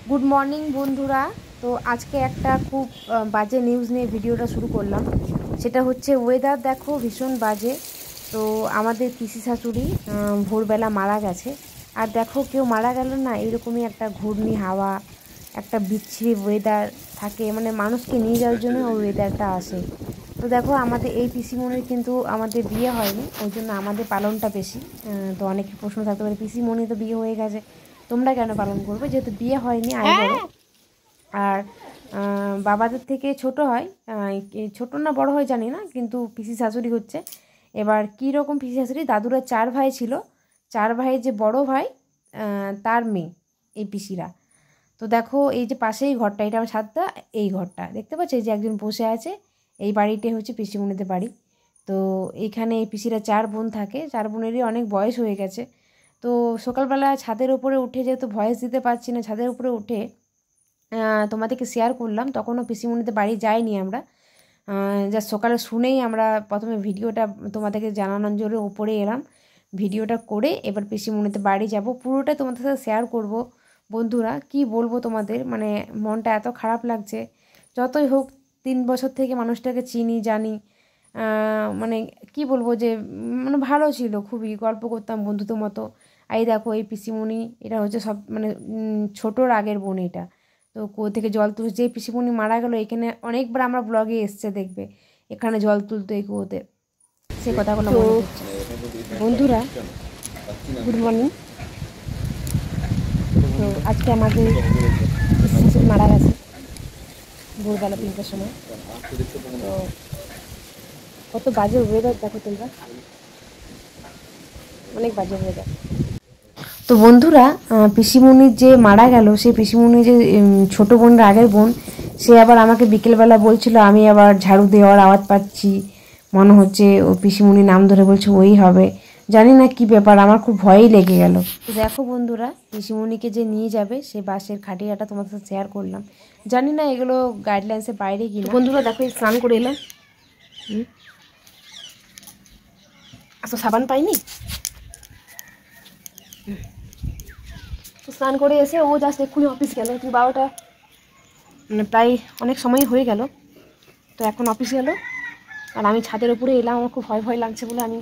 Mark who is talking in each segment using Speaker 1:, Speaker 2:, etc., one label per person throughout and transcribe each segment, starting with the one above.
Speaker 1: Good morning বন্ধুরা। তো আজকে একটা খুব বাজে নিউজ নিয়ে ভিডিওটা শুরু করলাম। সেটা হচ্ছে ওয়েদার দেখো ভীষণ বাজে। তো আমাদের পিসি শাশুড়ি ভোরবেলা মারা গেছে। আর দেখো কেউ মারা গেল না, এরকমই একটা ঘূর্ণি হাওয়া, একটা বিচ্ছিরি ওয়েদার থাকে, মানে মানুষকে নিয়ে যাওয়ার জন্য ওই ওয়েদারটা আসে। তো দেখো আমাদের এই পিসিমণির কিন্তু আমাদের বিয়ে হয়নি, ওই জন্য আমাদের পালনটা বেশি। তো অনেকের প্রশ্ন থাকতে পারে পিসিমণি তো বিয়ে হয়ে গেছে, তোমরা কেন পালন করবে, যেহেতু বিয়ে হয়নি আয় বড়। আর বাবাদের থেকে ছোট হয়, ছোট না বড় হয় জানি না, কিন্তু পিসি শাশুড়ি হচ্ছে। এবার কী রকম পিসি শাশুড়ি, দাদুরা 4 ভাই ছিল, 4 ভাইয়ের যে বড় ভাই তার মেয়ে এই পিসিরা। তো দেখো এই যে পাশেই ঘরটা, এটা আমার ছাদটা, এই ঘরটা দেখতে পাচ্ছ, এই যে একজন বসে আছে, এই বাড়িটাই হচ্ছে পিসিমণিদের বাড়ি। তো এইখানে এই পিসিরা 4 বোন থাকে, 4 বোনেরই অনেক বয়স হয়ে গেছে। তো সকালবেলা ছাদের উপরে উঠে, যেহেতু ভয়েস দিতে পারছি না, ছাদের উপরে উঠে তোমাদেরকে শেয়ার করলাম। তখনও পিসিমণিদের বাড়ি যাইনি আমরা, যা সকালে শুনেই আমরা প্রথমে ভিডিওটা তোমাদেরকে জানানোর জন্য উপরে এলাম। ভিডিওটা করে এবার পিসিমণিদের বাড়ি যাব, পুরোটা তোমাদের সাথে শেয়ার করব। বন্ধুরা কি বলবো তোমাদের, মানে মনটা এত খারাপ লাগছে। যতই হোক 3 বছর থেকে মানুষটাকে চিনি জানি, মানে কি বলবো যে মানে ভালো ছিল, খুবই গল্প করতাম বন্ধুদের মতো। এই দেখো এই পিসিমণি, এটা হচ্ছে সব মানে ছোটোর আগের বোন এটা। তো কুয়ো থেকে জল তুলছে, যে পিসিমণি মারা গেল এখানে অনেকবার আমরা ব্লগে এসছে দেখবে, এখানে জল তুলতো এই কুয়োতে, সে কথাগুলো মনে পড়ছে। বন্ধুরা গুড মর্নিং। তো আজকে আমাদের শাশুড়ি মারা গেছে ভোরবেলা 3টার সময়। তো কত বাজে ওয়েদার দেখো তোমরা, অনেক বাজে ওয়েদার। তো বন্ধুরা পিসিমণির যে মারা গেল, সেই পিসিমণি যে ছোট বোনের আগের বোন, সে আবার আমাকে বিকেলবেলা বলছিল, আমি আবার ঝাড়ু দেওয়ার আওয়াজ পাচ্ছি, মনে হচ্ছে ও পিসিমণির নাম ধরে বলছে ওই হবে, জানি না কি ব্যাপার, আমার খুব ভয়ই লেগে গেল। দেখো বন্ধুরা পিসিমণিকে যে নিয়ে যাবে সে বাসের খাটিয়াটা তোমাদের সাথে শেয়ার করলাম, জানি না এগুলো গাইডলাইন্সের বাইরে কি বন্ধুরা। দেখো স্নান করে এলাম, আচ্ছা সাবান পাইনি, তো স্নান করে এসে ও জাস্ট এক্ষুনি অফিস গেল, তুই 12টা মানে প্রায় অনেক সময় হয়ে গেল, তো এখন অফিস গেল। আর আমি ছাদের উপরে এলাম, আমার খুব ভয় ভয় লাগছে বলে আমি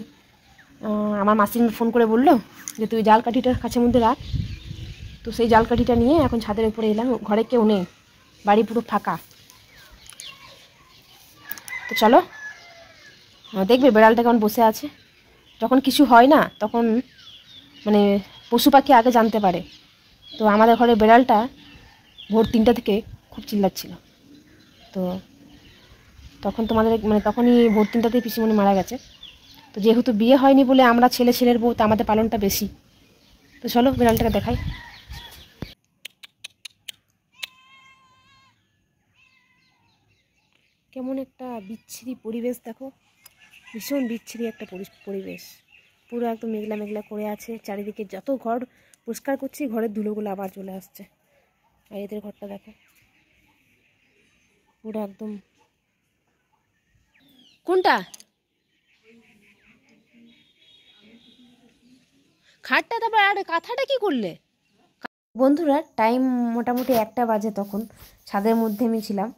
Speaker 1: আমার মাসিম ফোন করে বললো যে তুই জাল কাঠিটার কাছের মধ্যে রাখ। তো সেই জাল কাঠিটা নিয়ে এখন ছাদের উপরে এলাম, ঘরে কেউ নেই, বাড়ি পুরো ফাঁকা। তো চলো দেখবে বেড়ালটা কেমন বসে আছে। যখন কিছু হয় না তখন মানে পশু পাখি আগে জানতে পারে। তো আমাদের ঘরে বেড়ালটা ভোর 3টা থেকে খুব চিল্লাচ্ছিল। তো তখন তোমাদের মানে তখনই ভোর 3টাতেই পিসিমণি মারা গেছে। তো যেহেতু বিয়ে হয়নি বলে আমরা ছেলের বউ, তো আমাদের পালনটা বেশি। তো চলো বিড়ালটাকে দেখাই। কেমন একটা বিচ্ছিরি পরিবেশ দেখো, ভীষণ বিচ্ছিরি একটা পরিবেশ, পুরো একদম মেঘলা মেঘলা করে আছে চারিদিকে। যত ঘর পরিষ্কার করছি ঘরের ধুলোগুলো আবার চলে আসছে। আর এদের ঘরটা দেখো পুরো একদম, কোনটা খাটটা, তারপর আর কাঁথাটা কি করলে? বন্ধুরা টাইম মোটামুটি 1টা বাজে, তখন ছাদের মধ্যে আমি ছিলাম।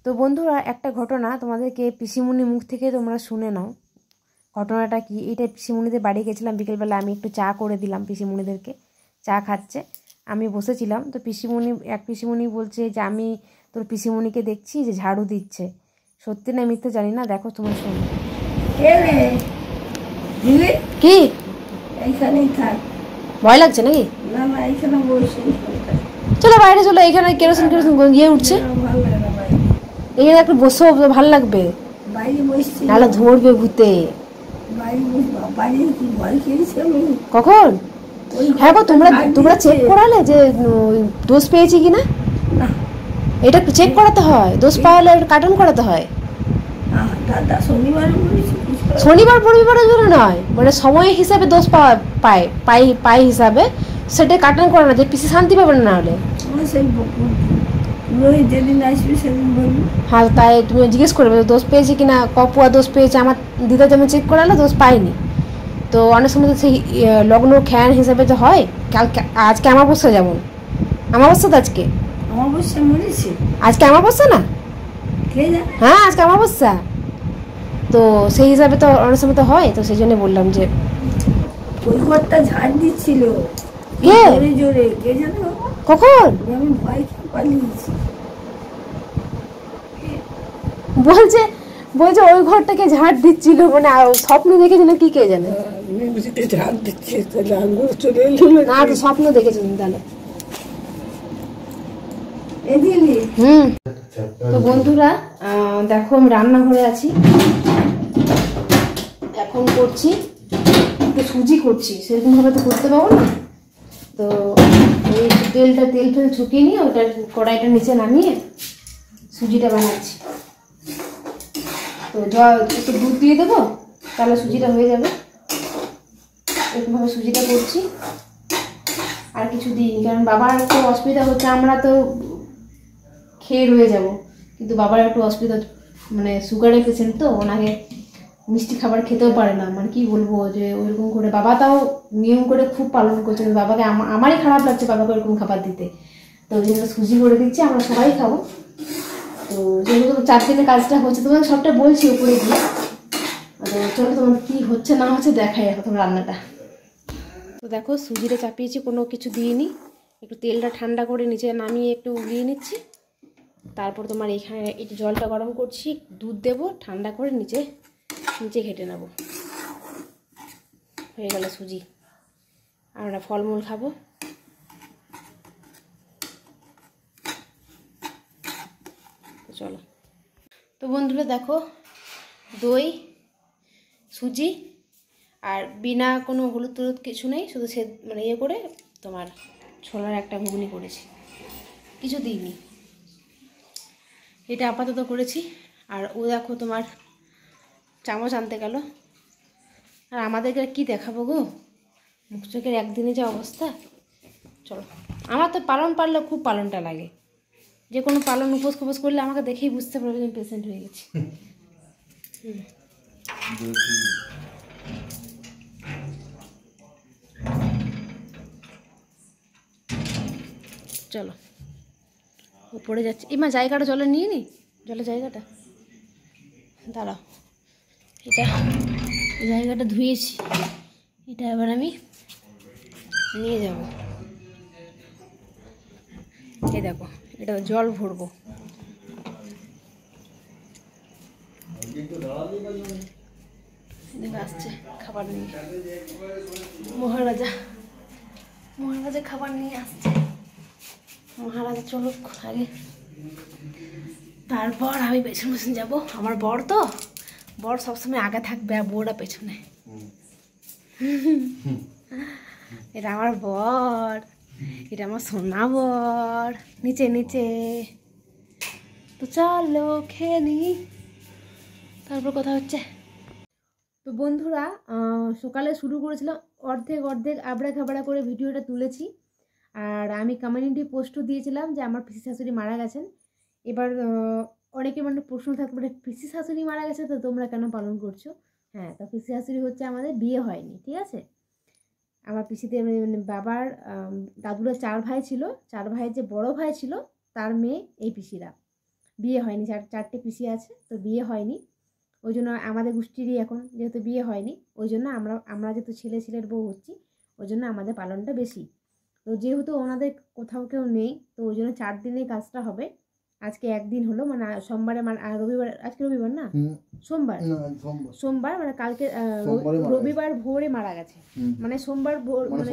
Speaker 1: তো বন্ধুরা একটা ঘটনা তোমাদেরকে পিসিমণির মুখ থেকে তোমরা শুনে নাও। ঘটনাটা কি, এটা পিসিমণিদের বাড়ি গেছিলাম বিকেলবেলা, আমি একটু চা করে দিলাম পিসিমণিদেরকে, চা খাচ্ছে, আমি বসেছিলাম। তো পিসিমণি বলছে যে আমি তোর পিসিমণিকে দেখছি যে ঝাড়ু দিচ্ছে, সত্যি না মিথ্যে জানি না, দেখো তোমার শোনো। কি ভয় লাগছে নাকি? চলো বাইরে চলো, এখানে কেরোসিন ইয়ে উঠছে, এখানে একটু বসো, ভালো লাগবে, নাহলে ধরবে ভূতে। কখন? হ্যাঁ গো, তোমরা চেক করালে যে দোষ পেয়েছি কিনা? এটা চেক করাতে হয়, দোষ পাওয়ালে কার্টন করাতে হয়। শনিবার রবিবারের জন্য নয়, মানে সময় হিসাবে দোষ পাই হিসাবে সেটা কার্টন করে না, যে পিসি শান্তি পাবে না হলে। হ্যাঁ তাই তুমি জিজ্ঞেস করবে দোষ পেয়েছে কিনা, কপুয়া দোষ পেয়েছে, আমার দিদা যেমন চেক করালো দোষ পাইনি। তো অনেক সময় সেই লগ্ন খ্যান হিসাবে যে হয়, কালকে আজকে আমাবস্যা, যেমন আমাবস্যা তো আজকে,
Speaker 2: অমাবস্যা মরেছে
Speaker 1: আজকে অমাবস্যা না?
Speaker 2: কে জানে?
Speaker 1: হ্যাঁ আজকে অমাবস্যা, তো সেই হিসাবে তো অনেক সময় তো হয়, তো সেই জন্য বললাম যে
Speaker 2: ওই ঘরটা ঝাড় দিচ্ছিল
Speaker 1: কে?
Speaker 2: জোরে জোরে, কে জানো বাবা?
Speaker 1: কখন?
Speaker 2: আমি ভয় খেয়ে পালিয়েছি।
Speaker 1: বলছে বলছে ওই ঘরটাকে ঝাড় দিচ্ছিল, মানে স্বপ্ন দেখেছে না কি কে জানে।
Speaker 2: আমি বুঝতে ঝাড় দিচ্ছি, তাহলে আঙ্গুর চলে এলো
Speaker 1: না তো স্বপ্ন দেখেছেন তাহলে।
Speaker 2: এদিকে
Speaker 1: তো বন্ধুরা দেখো আমি রান্নাঘরে আছি, এখন করছি একটু সুজি করছি, সেরকম ভাবে তো করতে পারবো না, তো এই তেল ফেল ছুকিয়ে নিয়ে ওটা কড়াইটা নিচে নামিয়ে সুজিটা বানাচ্ছি। তো জল একটু দুধ দিয়ে দেবো, তাহলে সুজিটা হয়ে যাবে। এরকমভাবে সুজিটা করছি, আর কিছু দিইনি, কারণ বাবার একটু অসুবিধা হচ্ছে, আমরা তো খেয়ে রয়ে যাব, কিন্তু বাবার একটু অসুবিধা, মানে সুগারের পেশেন্ট তো, ওনাকে মিষ্টি খাবার খেতেও পারে না, মানে কি বলবো, যে ওইরকম করে বাবা তাও নিয়ম করে খুব পালন করছে, বাবাকে আমারই খারাপ লাগছে বাবাকে ওরকম খাবার দিতে, তো ওই জন্য সুজি করে দিচ্ছি, আমরা সবাই খাবো। তো যেহেতু 4 দিনের কাজটা হচ্ছে, তোমাকে সবটা বলছি উপরে গিয়ে, তো চলো তোমার কী হচ্ছে না হচ্ছে দেখাই এখন তোমার রান্নাটা। তো দেখো সুজিটা চাপিয়েছি, কোনো কিছু দিইনি, একটু তেলটা ঠান্ডা করে নিচে নামিয়ে একটু উগলিয়ে নিচ্ছি, তারপর তোমার এখানে একটু জলটা গরম করছি, দুধ দেবো, ঠান্ডা করে নিচে ঘেটে নেব, হয়ে গেল সুজি। আর আমরা ফলমূল খাবো। চলো, তো বন্ধুরা দেখো দই, সুজি আর বিনা কোনো হলুদ টলুদ কিছু নেই, শুধু সে মানে ইয়ে করে তোমার ছোলার একটা ঘুগনি করেছি, কিছু দিইনি, এটা আপাতত করেছি। আর ও দেখো তোমার চামচ আনতে গেল, আর আমাদেরকে কি দেখাবো গো, মুখ চোখের একদিনে যে অবস্থা। চলো, আমার তো পালন পারলে খুব পালনটা লাগে, যে কোনো পালন উপোস খোপোস করলে আমাকে দেখেই বুঝতে পারবে যে আমি পেশেন্ট হয়ে গেছি। চলো উপরে যাচ্ছি, এই মা জায়গাটা জলে নিয়ে নি, জলের জায়গাটা দাঁড়াও, এটা জায়গাটা ধুয়েছি, এটা এবার আমি নিয়ে যাব, এই দেখো এটা জল ভরবো, দেখে আসছে খাবার নিয়ে, মহারাজা খাবার নিয়ে আসছে, মহারাজা চলুক আগে, তারপর আমি পেছন যাবো। আমার বর সবসময় আগে থাকবে আর বউরা পেছনে, এটা আমার বর, এটা আমার সোনা বর, নিচে তো চলো খেয়ে নি, তারপর কথা হচ্ছে। তো বন্ধুরা সকালে শুরু করেছিলাম, অর্ধেক আবড়া খাবড়া করে ভিডিওটা তুলেছি, আর আমি কমিউনিটি পোস্টও দিয়েছিলাম যে আমার পিসি শাশুড়ি মারা গেছেন। এবার অনেকে মানে প্রশ্ন থাকতে পারে, পিসি শাশুড়ি মারা গেছে তো তোমরা কেন পালন করছো? হ্যাঁ, তো পিসি শাশুড়ি হচ্ছে আমাদের বিয়ে হয়নি, ঠিক আছে? আমার পিসিতে মানে বাবার দাদুরা 4 ভাই ছিল, 4 ভাইয়ের যে বড় ভাই ছিল তার মেয়ে এই পিসিরা, বিয়ে হয়নি, 4টে পিসি আছে, তো বিয়ে হয়নি, ওই জন্য আমাদের গোষ্ঠীরই এখন যেহেতু বিয়ে হয়নি, ওই জন্য আমরা যেহেতু ছেলের বউ হচ্ছি, ওই জন্য আমাদের পালনটা বেশি। তো যেহেতু ওনাদের কোথাও কেউ নেই, তো ওই জন্য 4 দিনের কাজটা হবে। আজকে একদিন হলো, মানে সোমবারে, মানে রবিবার, আজকে রবিবার না, সোমবার মানে কালকে রবিবার ভোরে মারা গেছে, মানে সোমবার ভোর, মানে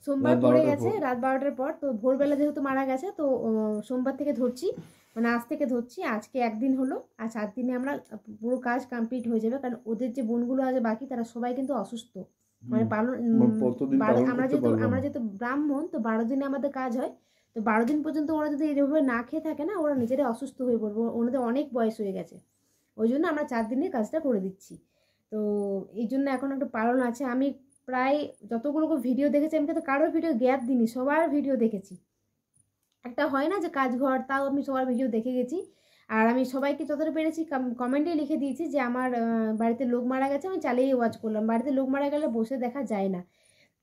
Speaker 1: সোমবার পড়ে গেছে রাত 12টার পর, তো ভোরবেলা যেহেতু মারা গেছে, তো সোমবার থেকে ধরছি, মানে আজ থেকে ধরছি, আজকে একদিন হলো, আর 4 দিনে আমরা পুরো কাজ কমপ্লিট হয়ে যাবে, কারণ ওদের যে বোনগুলো আছে বাকি, তারা সবাই কিন্তু অসুস্থ, মানে পালন আমরা যেহেতু ব্রাহ্মণ, তো 12 দিনে আমাদের কাজ হয়, তো 12 দিন পর্যন্ত ওরা যদি এভাবে না খেয়ে থাকে না, ওরা নিজেরাই অসুস্থ হয়ে পড়বে, ওনাদের অনেক বয়স হয়ে গেছে, ওই জন্য আমরা 4 দিনে কাজটা করে দিচ্ছি। তো এই জন্য এখন একটু পালন আছে। আমি প্রায় যতগুলো ভিডিও দেখেছি, আমি কিন্তু কারোর ভিডিও গ্যাপ দিইনি, সবার ভিডিও দেখেছি, একটা হয় না যে কাজ ঘর, তাও আমি সবার ভিডিও দেখে গেছি, আর আমি সবাইকে যতটা পেরেছি কমেন্টে লিখে দিয়েছি যে আমার বাড়িতে লোক মারা গেছে, আমি চালিয়ে ওয়াচ করলাম, বাড়িতে লোক মারা গেলে বসে দেখা যায় না,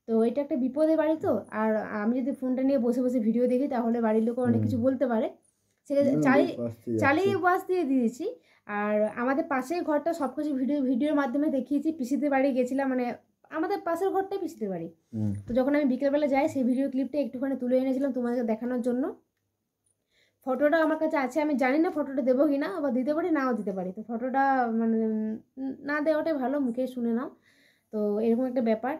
Speaker 1: তো এটা একটা বিপদের বাড়ি তো, আর আমি যদি ফোনটা নিয়ে বসে বসে ভিডিও দেখি তাহলে বাড়ির লোক অনেক কিছু বলতে পারে, সেটা চালিয়ে বাস দিয়ে দিয়েছি। আর আমাদের পাশের ঘরটা সব কিছু ভিডিওর মাধ্যমে দেখিয়েছি। পিসিদের বাড়ি গেছিলাম, মানে আমাদের পাশের ঘরটাই পিসিদের বাড়ি। তো যখন আমি বিকেলবেলা যাই সেই ভিডিও ক্লিপটা একটুখানি তুলে এনেছিলাম তোমাদেরকে দেখানোর জন্য। ফটোটা আমার কাছে আছে, আমি জানি না ফটোটা দেবো কি না, আবার দিতে পারি নাও দিতে পারি। তো ফটোটা মানে না দেওয়াটাই ভালো, মুখে শুনে নাও। তো এরকম একটা ব্যাপার।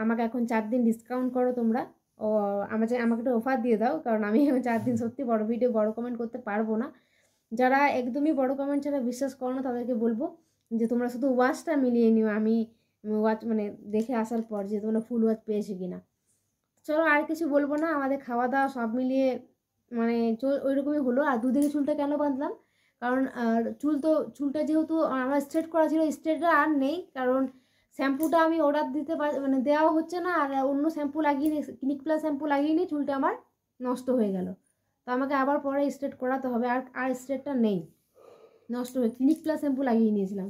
Speaker 1: আমাকে এখন 4 দিন ডিসকাউন্ট করো তোমরা, ও আমাকে একটা অফার দিয়ে দাও, কারণ আমি 4 দিন সত্যি বড় ভিডিও বড় কমেন্ট করতে পারবো না। যারা একদমই বড় কমেন্ট ছাড়া বিশ্বাস করো না তাদেরকে বলবো যে তোমরা শুধু ওয়াচটা মিলিয়ে নিও, আমি ওয়াচ মানে দেখে আসার পর যে তোমরা ফুল ওয়াচ পেয়েছো কিনা। চলো আর কিছু বলবো না, আমাদের খাওয়া দাওয়া সব মিলিয়ে মানে ওই রকমই হলো। আর দুদিকে চুলটা কেন বাঁধলাম, কারণ চুলটা যেহেতু আমার স্ট্রেট করা ছিল, স্ট্রেটটা আর নেই, কারণ শ্যাম্পুটা আমি অর্ডার দিতে মানে দেওয়া হচ্ছে না, আর অন্য শ্যাম্পু লাগিয়ে নিই, ক্লিনিক প্লাস শ্যাম্পু লাগিয়ে নিই, চুলটা আমার নষ্ট হয়ে গেল। তো আমাকে আবার পরে স্ট্রেট করাতে হবে, আর স্ট্রেটটা নেই, নষ্ট হয়ে ক্লিনিক প্লাস শ্যাম্পু লাগিয়ে নিয়েছিলাম।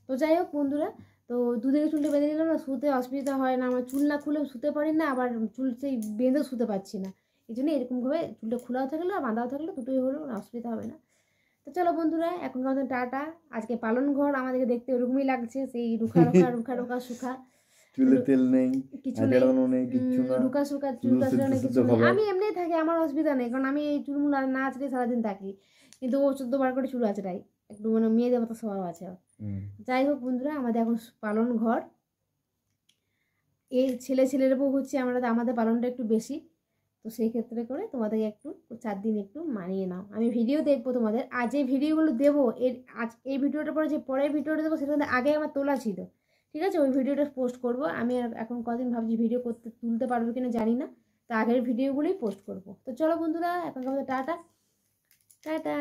Speaker 1: তো যাই হোক বন্ধুরা, তো দুদিকে চুলটা বেঁধে দিলাম না, শুতে অসুবিধা হয় না, আমার চুল না খুলে শুতে পারি না, আবার চুল সেই বেঁধেও শুতে পারছি না। এই জন্য এরকমভাবে চুলটা খোলাও থাকলো আর বাঁধাও থাকলো, দুটোই হলো, অসুবিধা হবে না। তো চলো বন্ধুরা, এখনকার মতন টাটা। আজকে পালন ঘর আমাদেরকে দেখতে ওরকমই লাগছে, সেই রুখা রুখা রুখা রুখা সুখা,
Speaker 3: চুলে তেল নেই,
Speaker 1: কিছু
Speaker 3: নেই, কিচ্ছু না,
Speaker 1: রুখা সুখা চুল আঁচড়ানো কিছু নেই। আমি এমনিই থাকি, আমার অসুবিধা নেই, কারণ আমি এই চুলমুল না আঁচড়ে সারাদিন থাকি, কিন্তু ও 14 বার করে চুল আঁচড়াই, একটু মানে মেয়েদের মতো স্বভাব আছে। যাই হোক বন্ধুরা, আমাদের এখন পালন ঘর, এই ছেলের বউ হচ্ছে আমরা, আমাদের পালনটা একটু বেশি, তো সেই ক্ষেত্রে করে তোমাদের একটু 4 দিন একটু মানিয়ে নাও। আমি ভিডিও দেখবো তোমাদের, আর যে ভিডিওগুলো দেবো এই ভিডিওটার পরে যে পরের ভিডিওটা দেবো সেটা আগে আমার তোলা ছিল, ঠিক আছে, ওই ভিডিওটা পোস্ট করব। আমি এখন কদিন ভাবছি ভিডিও তুলতে পারবো কিনা জানি না, তো আগের ভিডিওগুলোই পোস্ট করব। তো চলো বন্ধুরা, এখন আমাদের টাটা টাটা।